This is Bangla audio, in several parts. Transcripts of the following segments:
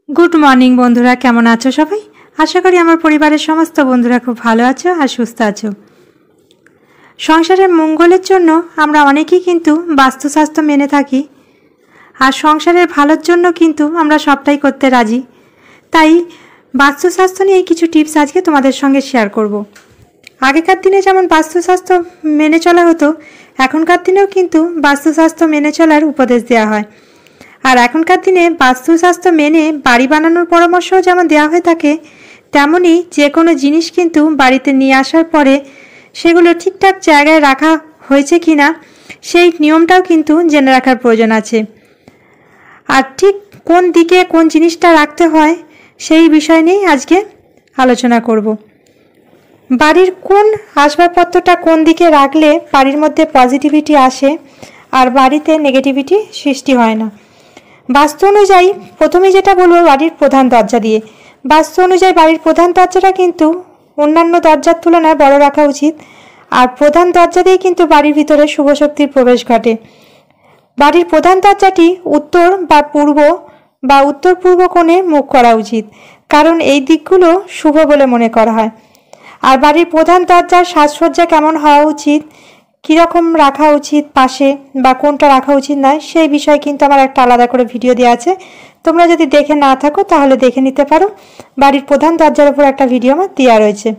गुड मर्निंग बंधुरा केमन आछो सबाई। आशा करी आमार परिवारेर समस्त बंधुरा खूब भालो आछो और सुस्थ आछो। संसारेर मंगलेर जोन्नो आमरा अनेकेई किन्तु वास्तुशास्त्र मेने थाकी और संसारेर भालोर जोन्नो किन्तु आमरा सबटाई करते राजी। ताई वास्तुशास्त्र निये किछु टिप्स आजके तोमादेर संगे शेयर करब। आगेकार दिने जेमन वास्तुशास्त्र मेने चला हतो एखनकार दिनेও किन्तु वास्तुशास्त्र मेने चलार उपदेश देওয়া হয়। और एखनकार दिने वास्तुशास्त्र मेने बाड़ी बानानोर परामर्शও যেমন দেওয়া হয়ে থাকে তেমনি যে কোনো জিনিস কিন্তু বাড়িতে নিয়ে আসার পরে সেগুলো ঠিকঠাক জায়গায় রাখা হয়েছে কিনা সেই নিয়মটাও কিন্তু জেনে রাখার প্রয়োজন আছে। আর ঠিক কোন দিকে কোন জিনিসটা রাখতে হয় সেই বিষয় নিয়ে আজকে আলোচনা করব। বাড়ির কোন আসবাবপত্রটা কোন দিকে রাখলে বাড়ির মধ্যে পজিটিভিটি আসে আর বাড়িতে নেগেটিভিটি সৃষ্টি হয় না। वास्तु अनुयायी प्रथमे जेटा बोलबो बाड़ीर प्रधान दरजा दिए। वास्तु अनुयायी बाड़ीर प्रधान दरजाटा किन्तु अन्यान्य दरजार तुलनाय बड़ रखा उचित और प्रधान दरजा दिए किन्तु बाड़ीर भितरे शुभ शक्तिर प्रवेश घटे। बाड़ीर प्रधान दरजाटी उत्तर बा पूर्व बा उत्तर पूर्व कोणे मुख करा उचित कारण এই দিকগুলো शुभ বলে মনে করা হয়। আর বাড়ির প্রধান দরজার সাজসজ্জা কেমন হওয়া উচিত কি রকম রাখা উচিত পাশে বা কোনটা রাখা উচিত নয় সেই বিষয়ে কিন্তু আমার একটা আলাদা করে ভিডিও দেওয়া আছে। তোমরা যদি দেখে না থাকো তাহলে দেখে নিতে পারো। বাড়ির প্রধান দরজার উপর একটা ভিডিও আমার দেওয়া রয়েছে।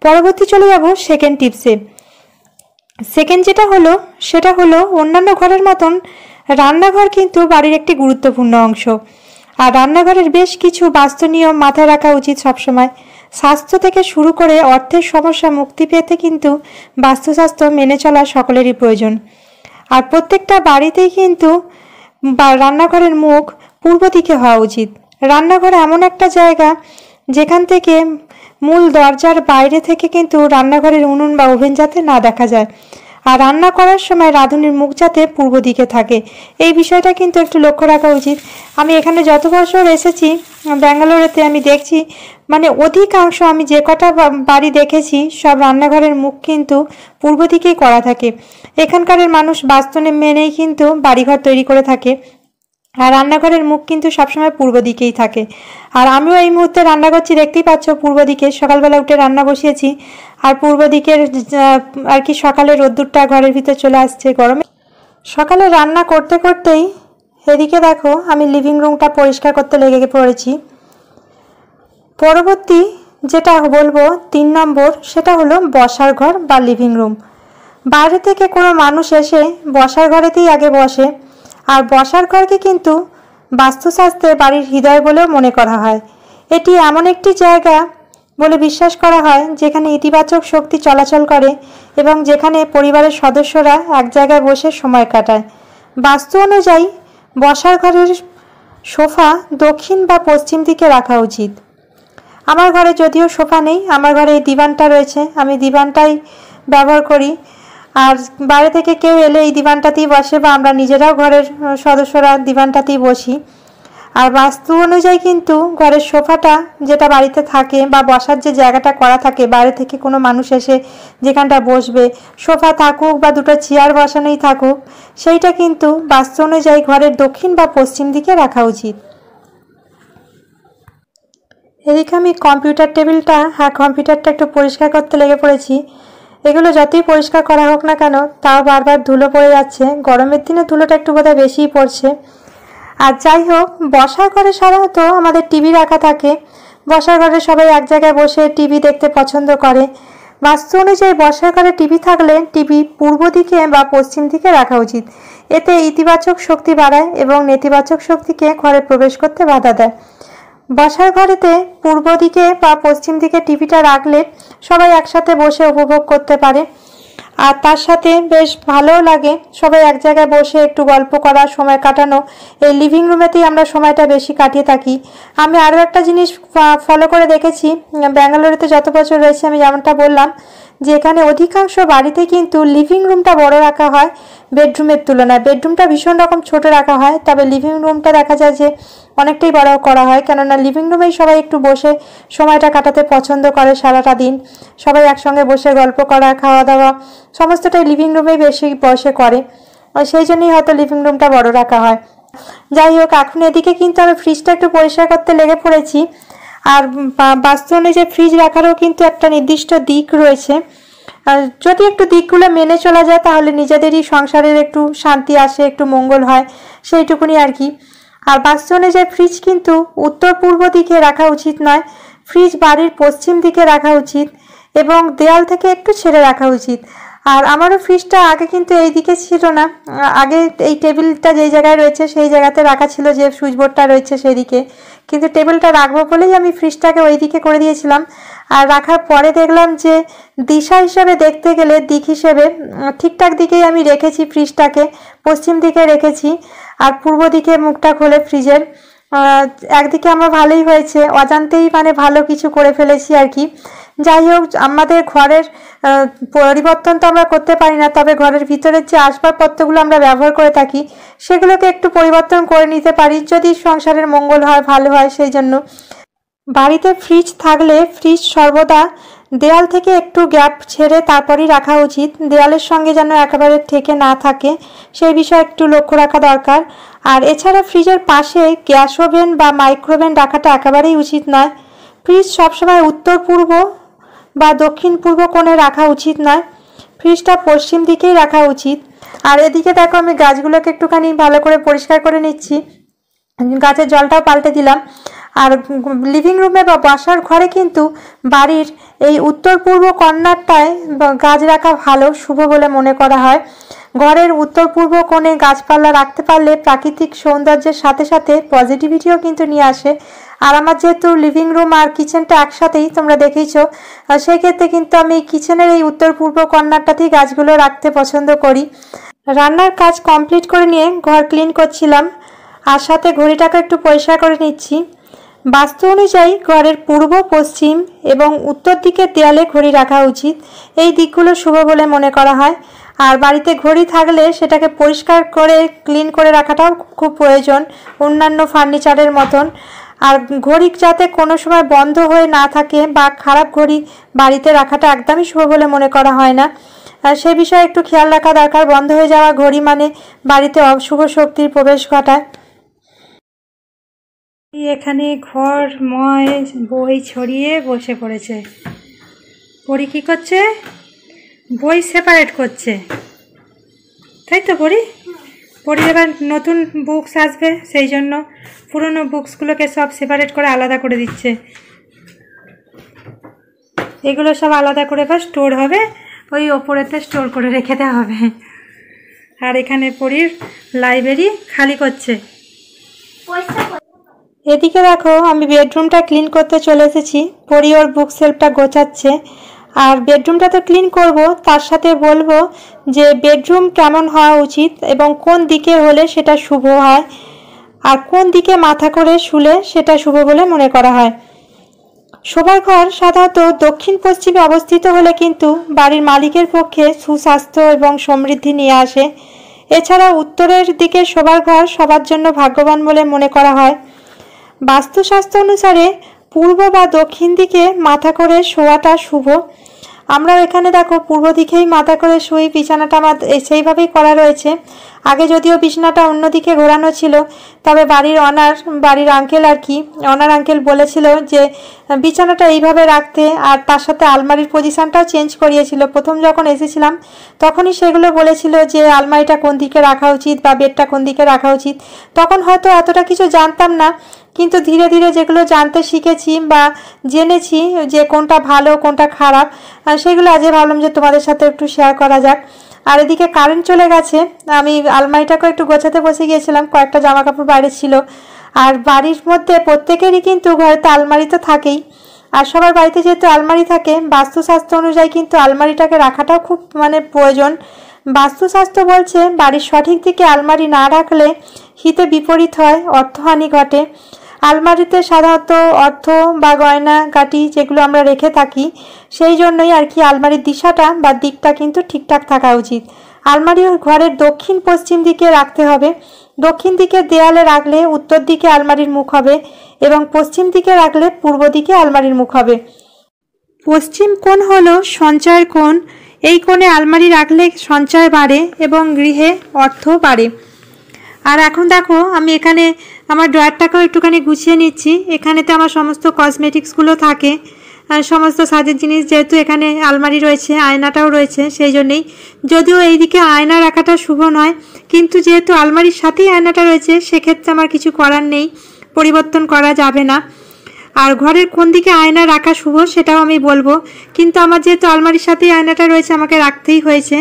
পরবর্তী চলে যাব সেকেন্ড টিপসে। সেকেন্ড যেটা হলো সেটা হলো অন্যান্য ঘরের মতন রান্নাঘর কিন্তু বাড়ির একটি গুরুত্বপূর্ণ অংশ। আর রান্নাঘরের বেশ কিছু বাস্তু নিয়ম মাথায় রাখা উচিত সবসময়। স্বাস্থ্য থেকে শুরু করে অর্থের সমস্যা মুক্তি পেতে কিন্তু বাস্তুশাস্ত্র মেনে চলা সকলেরই প্রয়োজন। আর প্রত্যেকটা বাড়িতেই কিন্তু রান্নাঘরের মুখ পূর্ব দিকে হওয়া উচিত। রান্নাঘর এমন একটা জায়গা যেখান থেকে মূল দরজার বাইরে থেকে কিন্তু রান্নাঘরের উনুন বা ওভেন যাতে না দেখা যায় আর রান্না করার সময় রাঁধুনির মুখ যাতে পূর্ব দিকে থাকে এই বিষয়টা কিন্তু একটু লক্ষ্য রাখা উচিত। আমি এখানে যত বছর এসেছি ব্যাঙ্গালোরেতে আমি দেখছি মানে অধিকাংশ আমি যে কটা বাড়ি দেখেছি সব রান্নাঘরের মুখ কিন্তু পূর্ব দিকেই করা থাকে। এখানকার মানুষ বাস্তু মেনেই কিন্তু বাড়িঘর তৈরি করে থাকে আর রান্নাঘরের মুখ কিন্তু সবসময় পূর্ব দিকেই থাকে। আর আমিও এই মুহূর্তে রান্না করছি দেখতেই পাচ্ছ পূর্ব দিকে। সকালবেলা উঠে রান্না বসিয়েছি আর পূর্ব দিকের আর কি সকালে রোদ্দুরটা ঘরের ভিতর চলে আসছে গরমে। সকালে রান্না করতে করতেই এদিকে দেখো আমি লিভিং রুমটা পরিষ্কার করতে লেগে পড়েছি। পরবর্তী যেটা বলবো 3 নম্বর সেটা হলো বসার ঘর বা লিভিং রুম। বাইরে থেকে কোনো মানুষ এসে বসার ঘরেতেই আগে বসে আর বসার ঘরকে কিন্তু বাস্তুশাস্ত্রে বাড়ির হৃদয় বলেও মনে করা হয়। এটি এমন একটি জায়গা বলে বিশ্বাস করা হয় যেখানে ইতিবাচক শক্তি চলাচল করে এবং যেখানে পরিবারের সদস্যরা এক জায়গায় বসে সময় কাটায়। বাস্তু অনুযায়ী বসার ঘরের সোফা দক্ষিণ বা পশ্চিম দিকে রাখা উচিত। আমার ঘরে যদিও সোফা নেই, আমার ঘরে এই দিবানটা রয়েছে, আমি দিবানটাই ব্যবহার করি। আর বাইরে থেকে কেউ এলে এই দিবানটাতেই বসে বা আমরা নিজেরাও ঘরের সদস্যরা দিবানটাতেই বসি। আর বাস্তু অনুযায়ী কিন্তু ঘরের সোফাটা যেটা বাড়িতে থাকে বা বসার যে জায়গাটা করা থাকে বাইরে থেকে কোনো মানুষ এসে যেখানটা বসবে সোফা থাকুক বা দুটো চেয়ার বসানোই থাকুক সেইটা কিন্তু বাস্তু অনুযায়ী ঘরের দক্ষিণ বা পশ্চিম দিকে রাখা উচিত। এদিকে আমি কম্পিউটার টেবিলটা কম্পিউটারটা একটু পরিষ্কার করতে লেগে পড়েছি। এগুলো যতই পরিষ্কার করা হোক না কেন তাও বারবার ধুলো পড়ে যাচ্ছে। গরমের দিনে ধুলোটা একটু বোধহয় বেশিই পড়ছে। আর যাই হোক বসার ঘরে সাধারণত আমাদের টিভি রাখা থাকে। বসার ঘরে সবাই এক জায়গায় বসে টিভি দেখতে পছন্দ করে। বাস্তু অনুযায়ী বসার ঘরে টিভি থাকলে টিভি পূর্ব দিকে বা পশ্চিম দিকে রাখা উচিত। এতে ইতিবাচক শক্তি বাড়ায় এবং নেতিবাচক শক্তিকে ঘরে প্রবেশ করতে বাধা দেয়। বসার ঘরেতে পূর্ব দিকে বা পশ্চিম দিকে টিভিটা রাখলে সবাই একসাথে বসে উপভোগ করতে পারে আর তার সাথে বেশ ভালোও লাগে। সবাই এক জায়গায় বসে একটু গল্প করা সময় কাটানো এই লিভিং রুমেতেই আমরা সময়টা বেশি কাটিয়ে থাকি। আমি আরও একটা জিনিস ফলো করে দেখেছি ব্যাঙ্গালোরেতে যত বছর রয়েছে আমি যেমনটা বললাম যে এখানে অধিকাংশ বাড়িতে কিন্তু লিভিং রুমটা বড় রাখা হয় বেডরুমের তুলনায়। বেডরুমটা ভীষণ রকম ছোট রাখা হয় তবে লিভিং রুমটা দেখা যায় যে অনেকটাই বড় করা হয় কেননা লিভিং রুমেই সবাই একটু বসে সময়টা কাটাতে পছন্দ করে। সারাটা দিন সবাই একসঙ্গে বসে গল্প করা খাওয়া দাওয়া সমস্তটাই লিভিং রুমেই বেশি বসে করে আর সেই জন্যই হয়তো লিভিং রুমটা বড় রাখা হয়। যাই হোক, এখন এদিকে কিন্তু আমি ফ্রিজটা একটু পরিষ্কার করতে লেগে পড়েছি। আর বাস্তু অনুযায়ী ফ্রিজ রাখারও কিন্তু একটা নির্দিষ্ট দিক রয়েছে। আর যদি একটু দিকগুলো মেনে চলা যায় তাহলে নিজেদেরই সংসারের একটু শান্তি আসে, একটু মঙ্গল হয়, সেইটুকুনি আর কি। আর বাস্তু অনুযায়ী ফ্রিজ কিন্তু উত্তর পূর্ব দিকে রাখা উচিত নয়, ফ্রিজ বাড়ির পশ্চিম দিকে রাখা উচিত এবং দেয়াল থেকে একটু ছেড়ে রাখা উচিত। আর আমারও ফ্রিজটা আগে কিন্তু এই দিকে ছিল না, আগে এই টেবিলটা যেই জায়গায় রয়েছে সেই জায়গাতে রাখা ছিল, যে সুইচ বোর্ডটা রয়েছে সেই দিকে, কিন্তু টেবিলটা রাখবো বলেই আমি ফ্রিজটাকে ওই দিকে করে দিয়েছিলাম। আর রাখার পরে দেখলাম যে দিশা হিসেবে দেখতে গেলে, দিক হিসেবে ঠিকঠাক দিকেই আমি রেখেছি ফ্রিজটাকে, পশ্চিম দিকে রেখেছি আর পূর্ব দিকে মুখটা খুলে ফ্রিজের। একদিকে আমার ভালোই হয়েছে, অজান্তেই মানে ভালো কিছু করে ফেলেছি আর কি। যাই হোক, আমাদের ঘরের পরিবর্তন তো আমরা করতে পারি না, তবে ঘরের ভিতরের যে আসবাবপত্রগুলো আমরা ব্যবহার করে থাকি সেগুলোকে একটু পরিবর্তন করে নিতে পারি, যদি সংসারের মঙ্গল হয়, ভালো হয়। সেই জন্য বাড়িতে ফ্রিজ থাকলে ফ্রিজ সর্বদা দেয়াল থেকে একটু গ্যাপ ছেড়ে তারপরই রাখা উচিত, দেয়ালের সঙ্গে যেন একেবারে ঠেকে না থাকে, সেই বিষয়ে একটু লক্ষ্য রাখা দরকার। আর এছাড়া ফ্রিজের পাশে গ্যাস ওভেন বা মাইক্রোওভেন রাখাটা একেবারেই উচিত নয়। ফ্রিজ সবসময় উত্তর পূর্ব বা দক্ষিণ পূর্ব কোণে রাখা উচিত নয়, ফ্রিজটা পশ্চিম দিকেই রাখা উচিত। আর এদিকে দেখো, আমি গাছগুলোকে একটুখানি ভালো করে পরিষ্কার করে নিচ্ছি, গাছের জলটাও পাল্টে দিলাম। আর লিভিং রুমে বা বসার ঘরে কিন্তু বাড়ির এই উত্তর পূর্ব কর্নারটায় গাছ রাখা ভালো, শুভ বলে মনে করা হয়। ঘরের উত্তর পূর্ব কোণে গাছপালা রাখতে পারলে প্রাকৃতিক সৌন্দর্যের সাথে সাথে পজিটিভিটিও কিন্তু নিয়ে আসে। আর আমার যেহেতু লিভিং রুম আর কিচেনটা একসাথেই তোমরা দেখেইছো, সেই ক্ষেত্রে কিন্তু আমি কিচেনের এই উত্তর পূর্ব কর্নারটাতেই গাছগুলো রাখতে পছন্দ করি। রান্নার কাজ কমপ্লিট করে নিয়ে ঘর ক্লিন করছিলাম, আর সাথে ঘড়িটাকে একটু পরিষ্কার করে নিচ্ছি। বাস্তু অনুযায়ী ঘরের পূর্ব, পশ্চিম এবং উত্তর দিকের দেয়ালে ঘড়ি রাখা উচিত, এই দিকগুলো শুভ বলে মনে করা হয়। আর বাড়িতে ঘড়ি থাকলে সেটাকে পরিষ্কার করে ক্লিন করে রাখাটাও খুব প্রয়োজন, অন্যান্য ফার্নিচারের মতন। আর ঘড়ি যাতে কোনো সময় বন্ধ হয়ে না থাকে বা খারাপ ঘড়ি বাড়িতে রাখাটা একদমই শুভ বলে মনে করা হয় না, সে বিষয়ে একটু খেয়াল রাখা দরকার। বন্ধ হয়ে যাওয়া ঘড়ি মানে বাড়িতে অশুভ শক্তির প্রবেশ ঘটায়। এখানে ঘরময় বই ছড়িয়ে বসে পড়েছে, পড়ি কী করছে, বই সেপারেট করছে, তাই তো পড়ি এবার নতুন বুকস আসবে, সেই জন্য পুরনো বুকসগুলোকে সব সেপারেট করে আলাদা করে দিচ্ছে। এগুলো সব আলাদা করে এবার স্টোর হবে, ওই ওপরেতে স্টোর করে রেখে দেওয়া হবে। আর এখানে পড়ির লাইব্রেরি খালি করছে। এদিকে দেখো, আমি বেডরুমটা ক্লিন করতে চলে এসেছি, পড়ি ওর বুক সেলফটা গোছাচ্ছে। আর বেডরুমটা তো ক্লিন করব, তার সাথে বলবো যে বেডরুম কেমন হওয়া উচিত এবং কোন দিকে হলে সেটা শুভ হয়, আর কোন দিকে মাথা করে শুলে সেটা শুভ বলে মনে করা হয়। শোবার ঘর সাধারণত দক্ষিণ পশ্চিমে অবস্থিত হলে কিন্তু বাড়ির মালিকের পক্ষে সুস্বাস্থ্য এবং সমৃদ্ধি নিয়ে আসে। এছাড়া উত্তরের দিকে শোবার ঘর সবার জন্য ভাগ্যবান বলে মনে করা হয়। বাস্তুশাস্ত্র অনুসারে পূর্ব বা দক্ষিণ দিকে মাথা করে শোয়াটা শুভ। আমরাও এখানে দেখো পূর্ব দিকেই মাথা করে শুই, বিছানাটা আমার সেইভাবেই করা রয়েছে। আগে যদিও বিছানাটা অন্যদিকে ঘোরানো ছিল, তবে বাড়ির আঙ্কেল আর কি, অনার আঙ্কেল বলেছিল যে বিছানাটা এইভাবে রাখতে, আর তার সাথে আলমারির পজিশানটাও চেঞ্জ করিয়েছিল। প্রথম যখন এসেছিলাম তখনই সেগুলো বলেছিল যে আলমারিটা কোন দিকে রাখা উচিত বা বেডটা কোন দিকে রাখা উচিত। তখন হয়তো এতটা কিছু জানতাম না, কিন্তু ধীরে ধীরে যেগুলো জানতে শিখেছি বা জেনেছি যে কোনটা ভালো কোনটা খারাপ, সেগুলো আজকে ভাবলাম যে তোমাদের সাথে একটু শেয়ার করা যাক। আর এদিকে কারেন্ট চলে গেছে, আমি আলমারিটাকে একটু গোছাতে বসে গিয়েছিলাম, কয়েকটা জামা কাপড় বাইরে ছিল। আর বাড়ির মধ্যে প্রত্যেকেরই কিন্তু ঘরেতে আলমারি তো থাকেই, আর সবার বাড়িতে যেহেতু আলমারি থাকে, বাস্তুশাস্ত্র অনুযায়ী কিন্তু আলমারিটাকে রাখাটাও খুব প্রয়োজন। বাস্তুশাস্ত্র বলছে বাড়ির সঠিক দিকে আলমারি না রাখলে হিতে বিপরীত হয়, অর্থহানি ঘটে। আলমারিতে সাধারণত অর্থ বা গয়না গাটি যেগুলো আমরা রেখে থাকি, সেই জন্যই আর কি আলমারির দিশাটা বা দিকটা কিন্তু ঠিকঠাক থাকা উচিত। আলমারি ঘরের দক্ষিণ পশ্চিম দিকে রাখতে হবে। দক্ষিণ দিকে দেয়ালে রাখলে উত্তর দিকে আলমারির মুখ হবে এবং পশ্চিম দিকে রাখলে পূর্ব দিকে আলমারির মুখ হবে। পশ্চিম কোণ হলো সঞ্চয়ের কোণ, এই কোণে আলমারি রাখলে সঞ্চয় বাড়ে এবং গৃহে অর্থ বাড়ে। আর এখন দেখো আমি এখানে আমার ড্রয়ারটাকেও একটুখানি গুছিয়ে নিচ্ছি। এখানেতে আমার সমস্ত কসমেটিক্সগুলো থাকে, সমস্ত সাজের জিনিস, যেহেতু এখানে আলমারি রয়েছে, আয়নাটাও রয়েছে, সেই জন্যেই। যদিও এইদিকে আয়না রাখাটা শুভ নয়, কিন্তু যেহেতু আলমারির সাথেই আয়নাটা রয়েছে, সেক্ষেত্রে আমার কিছু করার নেই, পরিবর্তন করা যাবে না। আর ঘরের কোন দিকে আয়না রাখা শুভ সেটাও আমি বলবো, কিন্তু আমার যেহেতু আলমারির সাথেই আয়নাটা রয়েছে আমাকে রাখতেই হয়েছে।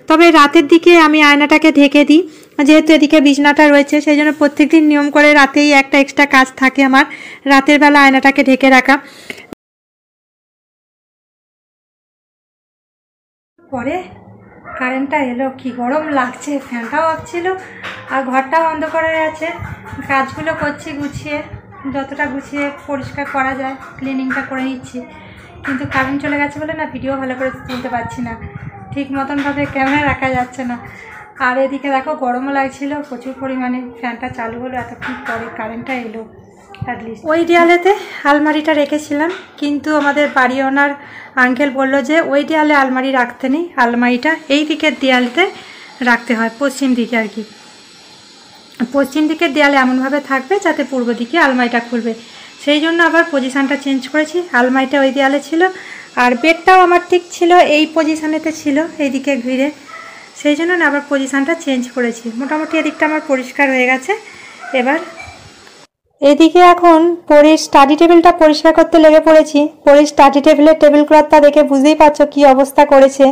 তবে রাতের দিকে আমি আয়নাটাকে ঢেকে দিই, যেহেতু এদিকে বিছনাটা রয়েছে, সেই জন্য প্রত্যেকদিন নিয়ম করে রাতেই একটা এক্সট্রা কাজ থাকে আমার, রাতের বেলা আয়নাটাকে ঢেকে রাখা। পরে কারেন্টটা এলো, কি গরম লাগছে, ফ্যানটাও অফ ছিল আর ঘরটাও অন্ধকার হয়ে আছে। কাজগুলো করছি গুছিয়ে, যতটা গুছিয়ে পরিষ্কার করা যায় ক্লিনিংটা করে নিচ্ছি, কিন্তু কারেন্ট চলে গেছে বলে না ভিডিও ভালো করে তুলতে পারছি না, ঠিক মতনভাবে ক্যামেরা রাখা যাচ্ছে না। আর এদিকে দেখো গরমও লাগছিল প্রচুর পরিমাণে, ফ্যানটা চালু হলো এতক্ষণ পরে কারেন্টটা এলো অ্যাটলিস্ট। ওই দেয়ালেতে আলমারিটা রেখেছিলাম, কিন্তু আমাদের বাড়ি ওনার আঙ্কেল বললো যে ওই দেয়ালে আলমারি রাখতে নেই, আলমারিটা এই দিকের দেয়ালেতে রাখতে হয়, পশ্চিম দিকে আর কি। পশ্চিম দিকের দেয়ালে এমনভাবে থাকবে যাতে পূর্ব দিকে আলমারিটা খুলবে, সেই জন্য আবার পজিশানটা চেঞ্জ করেছি। আলমারিটা ওই দেয়ালে ছিল আর বেডটাও আমার ঠিক ছিল এই পজিশানেতে ছিল, এইদিকে ঘিরে, সেই জন্য না আবার পজিশানটা চেঞ্জ করেছি। মোটামুটি এদিকটা আমার পরিষ্কার হয়ে গেছে। এবার এদিকে এখন পরীর স্টাডি টেবিলটা পরিষ্কার করতে লেগে পড়েছি। পরীর স্টাডি টেবিলের টেবিল ক্লথটা দেখে বুঝতেই পারছো কী অবস্থা করেছে,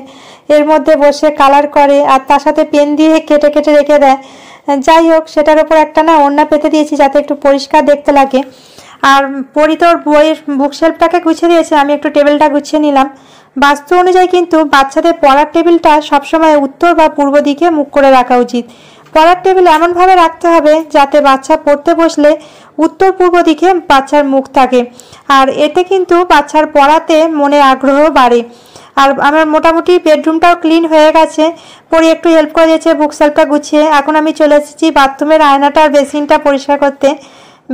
এর মধ্যে বসে কালার করে আর তার সাথে পেন দিয়ে কেটে কেটে রেখে দেয়। যাই হোক, সেটার ওপর একটা না ওড়না পেতে দিয়েছি যাতে একটু পরিষ্কার দেখতে লাগে। আর পরী তোর বইয়ের বুকশেলফটাকে গুছিয়ে দিয়েছে, আমি একটু টেবিলটা গুছিয়ে নিলাম। বাস্তু অনুযায়ী কিন্তু বাচ্চাদের পড়ার টেবিলটা সবসময় উত্তর বা পূর্ব দিকে মুখ করে রাখা উচিত। পড়ার টেবিল এমনভাবে রাখতে হবে যাতে বাচ্চা পড়তে বসলে উত্তর পূর্ব দিকে বাচ্চার মুখ থাকে, আর এতে কিন্তু বাচ্চার পড়াতে মনে আগ্রহ বাড়ে। আর আমার মোটামুটি বেডরুমটাও ক্লিন হয়ে গেছে, পরে একটু হেল্প করে দিয়েছে বুকশেলফটা গুছিয়ে। এখন আমি চলে এসেছি বাথরুমের আয়নাটা আর বেসিনটা পরিষ্কার করতে।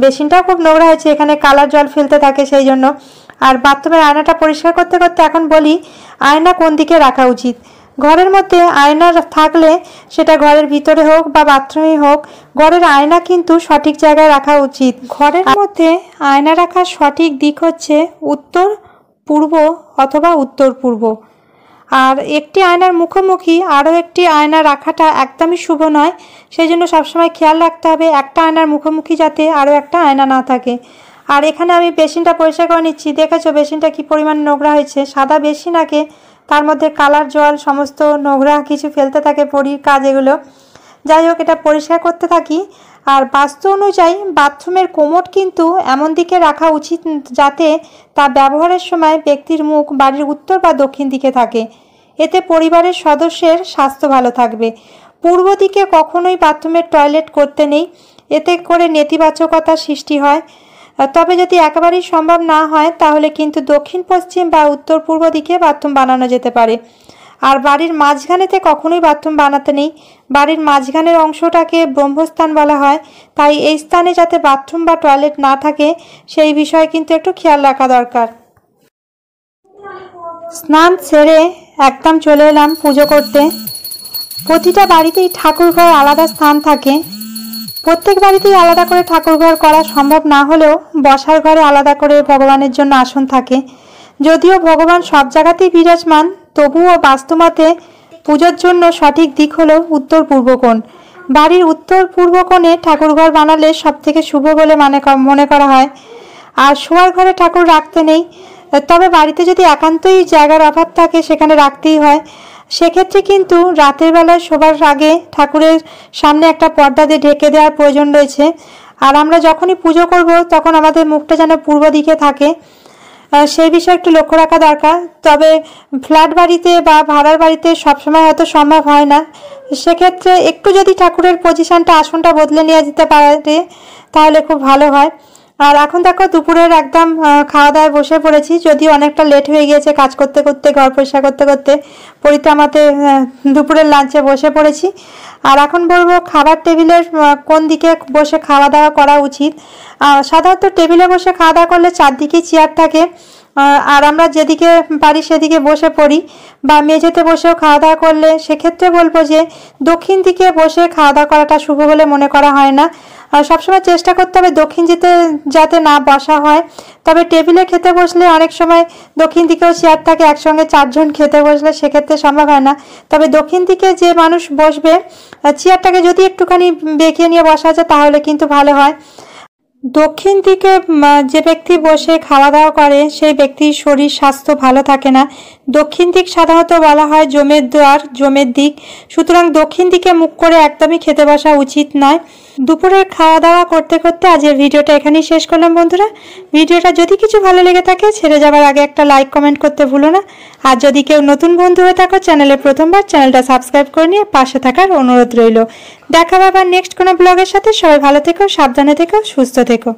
বেসিনটাও খুব নোংরা হয়েছে, এখানে কালার জল ফেলতে থাকে সেই জন্য। আর বাথরুমের আয়নাটা পরিষ্কার করতে করতে এখন বলি আয়না কোন দিকে রাখা উচিত। ঘরের মধ্যে আয়না থাকলে সেটা ঘরের ভিতরে হোক বা বাথরুমে হোক, ঘরের আয়না কিন্তু সঠিক জায়গায় রাখা উচিত। ঘরের মধ্যে আয়না রাখার সঠিক দিক হচ্ছে উত্তর পূর্ব অথবা উত্তর পূর্ব। আর একটি আয়নার মুখোমুখি আরও একটি আয়না রাখাটা একদমই শুভ নয়, সেই জন্য সবসময় খেয়াল রাখতে হবে একটা আয়নার মুখোমুখি যাতে আরও একটা আয়না না থাকে। আর এখানে আমি বেসিনটা পরিষ্কার করে নিচ্ছি, দেখেছো বেসিনটা কী পরিমাণ নোংরা হয়েছে। সাদা বেসিন আগে, তার মধ্যে কালার জল সমস্ত নোংরা কিছু ফেলতে থাকে পরীর কাজ এগুলো। যাই হোক, এটা পরিষ্কার করতে থাকি। আর বাস্তু অনুযায়ী বাথরুমের কোমোড কিন্তু এমন দিকে রাখা উচিত যাতে তা ব্যবহারের সময় ব্যক্তির মুখ বাড়ির উত্তর বা দক্ষিণ দিকে থাকে, এতে পরিবারের সদস্যের স্বাস্থ্য ভালো থাকবে। পূর্ব দিকে কখনোই বাথরুমের টয়লেট করতে নেই, এতে করে নেতিবাচকতা সৃষ্টি হয়। তবে যদি একেবারেই সম্ভব না হয় তাহলে কিন্তু দক্ষিণ পশ্চিম বা উত্তর পূর্ব দিকে বাথরুম বানানো যেতে পারে। আর বাড়ির মাঝখানেতে কখনোই বাথরুম বানাতে নেই, বাড়ির মাঝখানের অংশটাকে ব্রহ্মস্থান বলা হয়, তাই এই স্থানে যাতে বাথরুম বা টয়লেট না থাকে সেই বিষয়ে কিন্তু একটু খেয়াল রাখা দরকার। স্নান সেরে একদম চলে এলাম পুজো করতে। প্রতিটা বাড়িতেই ঠাকুরঘর আলাদা স্থান থাকে, প্রত্যেক বাড়িতেই আলাদা করে ঠাকুরঘর করা সম্ভব না হলেও বসার ঘরে আলাদা করে ভগবানের জন্য আসন থাকে। যদিও ভগবান সব জায়গাতেই বিরাজমান, তবুও বাস্তুমতে পুজোর জন্য সঠিক দিক হলো উত্তর পূর্ব কোণ। বাড়ির উত্তর পূর্ব কোণে ঠাকুরঘর বানালে সবথেকে শুভ বলে মনে করা হয়। আর শোয়ার ঘরে ঠাকুর রাখতে নেই, তবে বাড়িতে যদি একান্তই জায়গার অভাব থাকে সেখানে রাখতেই হয়। সেক্ষেত্রে কিন্তু রাতের বেলায় শোবার আগে ঠাকুরের সামনে একটা পর্দা দিয়ে ঢেকে দেওয়ার প্রয়োজন রয়েছে। আর আমরা যখনই পুজো করব তখন আমাদের মুখটা যেন পূর্ব দিকে থাকে, সেই বিষয়ে একটু লক্ষ্য রাখা দরকার। তবে ফ্ল্যাট বাড়িতে বা ভাড়ার বাড়িতে সবসময় হয়তো সম্ভব হয় না, সেক্ষেত্রে একটু যদি ঠাকুরের পজিশনটা আসনটা বদলে নিয়ে যেতে পারে তাহলে খুব ভালো হয়। আর এখন দেখো দুপুরের একদম খাওয়া দাওয়ায় বসে পড়েছি, যদিও অনেকটা লেট হয়ে গিয়েছে কাজ করতে করতে, ঘর পরিষ্কার করতে করতে। পরিতে আমাদের দুপুরের লাঞ্চে বসে পড়েছি। আর এখন বলবো খাবার টেবিলের কোন দিকে বসে খাওয়া দাওয়া করা উচিত। সাধারণত টেবিলে বসে খাওয়া দাওয়া করলে চারদিকে চেয়ার থাকে, আর আমরা যেদিকে পারি সেদিকে বসে পড়ি, বা মেঝেতে বসেও খাওয়া দাওয়া করলে সেক্ষেত্রে বলবো যে দক্ষিণ দিকে বসে খাওয়া দাওয়া করাটা শুভ বলে মনে করা হয় না। সবসময় চেষ্টা করতে হবে দক্ষিণ দিকে যাতে না বসা হয়। তবে টেবিলে খেতে বসলে অনেক সময় দক্ষিণ দিকেও চেয়ার থাকে, একসঙ্গে 4 জন খেতে বসলে সেক্ষেত্রে সম্ভব হয় না। তবে দক্ষিণ দিকে যে মানুষ বসবে চেয়ারটাকে যদি একটুখানি বেঁকিয়ে নিয়ে বসা যায় তাহলে কিন্তু ভালো হয়। দক্ষিণ দিকে যে ব্যক্তি বসে খাওয়া দাওয়া করে সেই ব্যক্তির শরীর স্বাস্থ্য ভালো থাকে না। দক্ষিণ দিক সাধারণত বলা হয় জমের দ্বার, জমের দিক। সুতরাং দক্ষিণ দিকে মুখ করে একদমই খেতে বসা উচিত নয়। দুপুরের খাওয়া দাওয়া করতে করতে আজকের ভিডিওটা এখানেই শেষ করলাম বন্ধুরা। ভিডিওটা যদি কিছু ভালো লেগে থাকে ছেড়ে যাবার আগে একটা লাইক কমেন্ট করতে ভুলো না। আর যদি কেউ নতুন বন্ধু হয়ে থাকো চ্যানেলে প্রথমবার, চ্যানেলটা সাবস্ক্রাইব করে নিয়ে পাশে থাকার অনুরোধ রইল। দেখা হবে আবার নেক্সট কোনো ব্লগের সাথে। সবাই ভালো থেকো, সাবধানে থেকো, সুস্থ থেকো।